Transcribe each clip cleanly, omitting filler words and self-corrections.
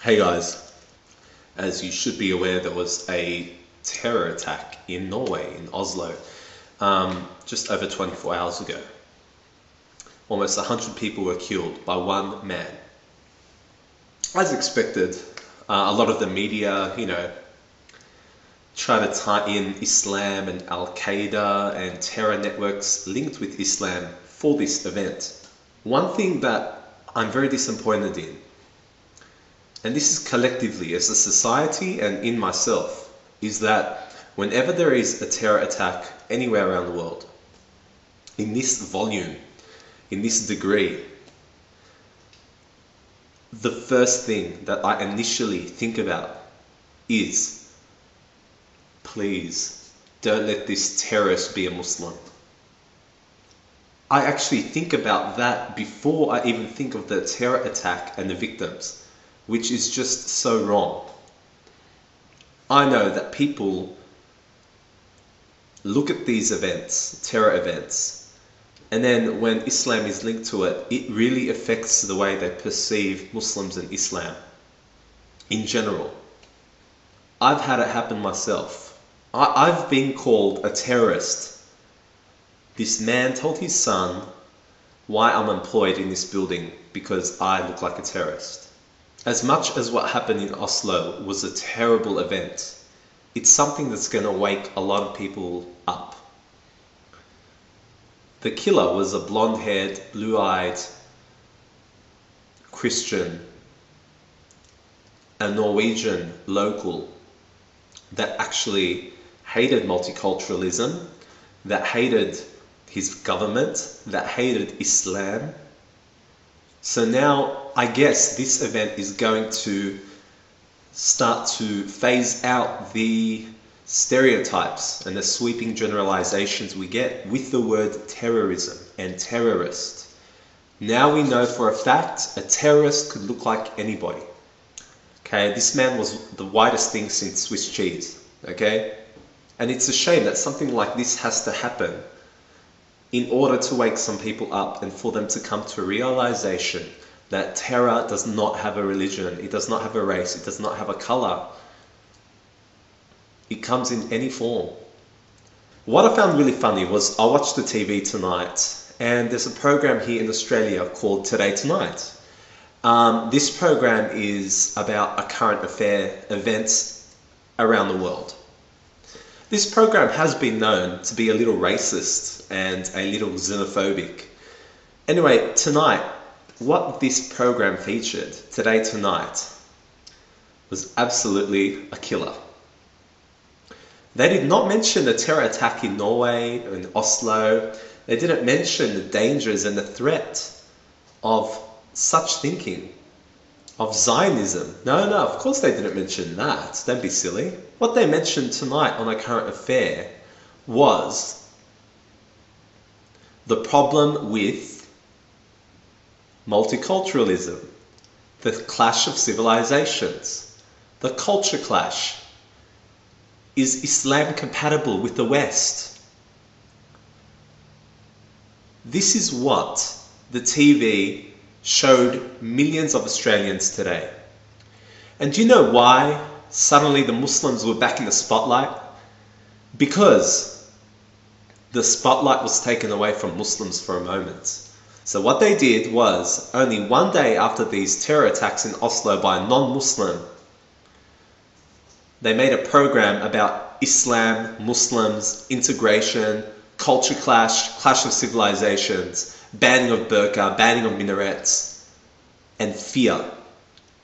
Hey guys, as you should be aware, there was a terror attack in Norway, in Oslo, just over 24 hours ago. Almost 100 people were killed by one man. As expected, a lot of the media, try to tie in Islam and Al-Qaeda and terror networks linked with Islam for this event. One thing that I'm very disappointed in, and this is collectively as a society and in myself, is that whenever there is a terror attack anywhere around the world, in this volume, in this degree, the first thing that I initially think about is, please don't let this terrorist be a Muslim. I actually think about that before I even think of the terror attack and the victims, which is just so wrong. I know that people look at these events, terror events, and then when Islam is linked to it, it really affects the way they perceive Muslims and Islam in general. I've had it happen myself. I've been called a terrorist. This man told his son why I'm employed in this building because I look like a terrorist. As much as what happened in Oslo was a terrible event, it's something that's going to wake a lot of people up. The killer was a blonde-haired, blue-eyed Christian, a Norwegian local that actually hated multiculturalism, that hated his government, that hated Islam. So now I guess this event is going to start to phase out the stereotypes and the sweeping generalizations we get with the word terrorism and terrorist. Now we know for a fact a terrorist could look like anybody. Okay, this man was the whitest thing since Swiss cheese. Okay, and it's a shame that something like this has to happen in order to wake some people up and for them to come to a realization that terror does not have a religion, it does not have a race, it does not have a color. It comes in any form. What I found really funny was I watched the TV tonight, and there's a program here in Australia called Today Tonight. This program is about a current affair, events around the world. This program has been known to be a little racist and a little xenophobic. Anyway, tonight, what this program featured, Today Tonight, was absolutely a killer. They did not mention the terror attack in Norway or in Oslo. They didn't mention the dangers and the threat of such thinking, of Zionism. No, of course they didn't mention that. Don't be silly. What they mentioned tonight on A Current Affair was the problem with multiculturalism, the clash of civilizations, the culture clash. Is Islam compatible with the West? This is what the TV showed millions of Australians today. And do you know why suddenly the Muslims were back in the spotlight? Because the spotlight was taken away from Muslims for a moment. So what they did was, only one day after these terror attacks in Oslo by a non-Muslim, they made a program about Islam, Muslims, integration, culture clash, clash of civilizations, banning of burqa, banning of minarets, and fear.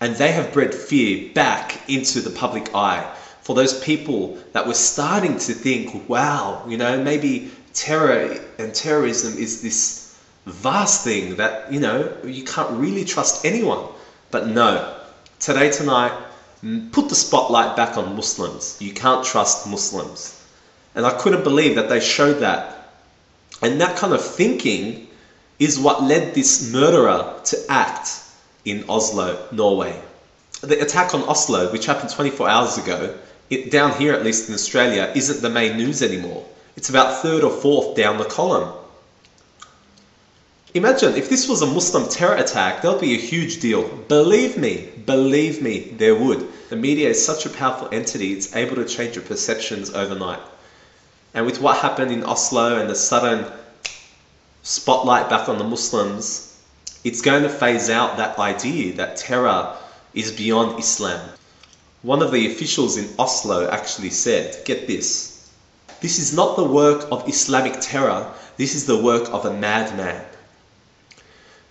And they have bred fear back into the public eye for those people that were starting to think, wow, maybe terror and terrorism is this vast thing that, you can't really trust anyone. But no, Today Tonight put the spotlight back on Muslims. You can't trust Muslims. And I couldn't believe that they showed that. And that kind of thinking is what led this murderer to act in Oslo, Norway. The attack on Oslo, which happened 24 hours ago, down here at least in Australia, isn't the main news anymore. It's about third or fourth down the column. Imagine if this was a Muslim terror attack, that would be a huge deal. Believe me, there would. The media is such a powerful entity, it's able to change your perceptions overnight. And with what happened in Oslo and the sudden spotlight back on the Muslims, it's going to phase out that idea that terror is beyond Islam. One of the officials in Oslo actually said, get this is not the work of Islamic terror, this is the work of a madman.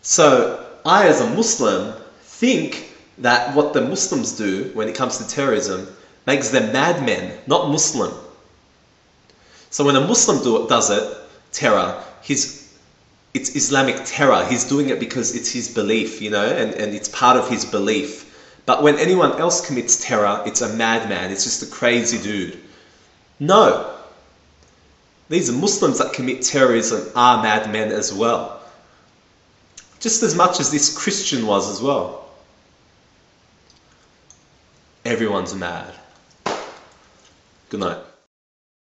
So I, as a Muslim, think that what the Muslims do when it comes to terrorism makes them madmen, not Muslim. So when a Muslim does it, terror, it's Islamic terror. He's doing it because it's his belief, and it's part of his belief. But when anyone else commits terror, it's a madman. It's just a crazy dude. No. These Muslims that commit terrorism are madmen as well. Just as much as this Christian was as well. Everyone's mad. Good night.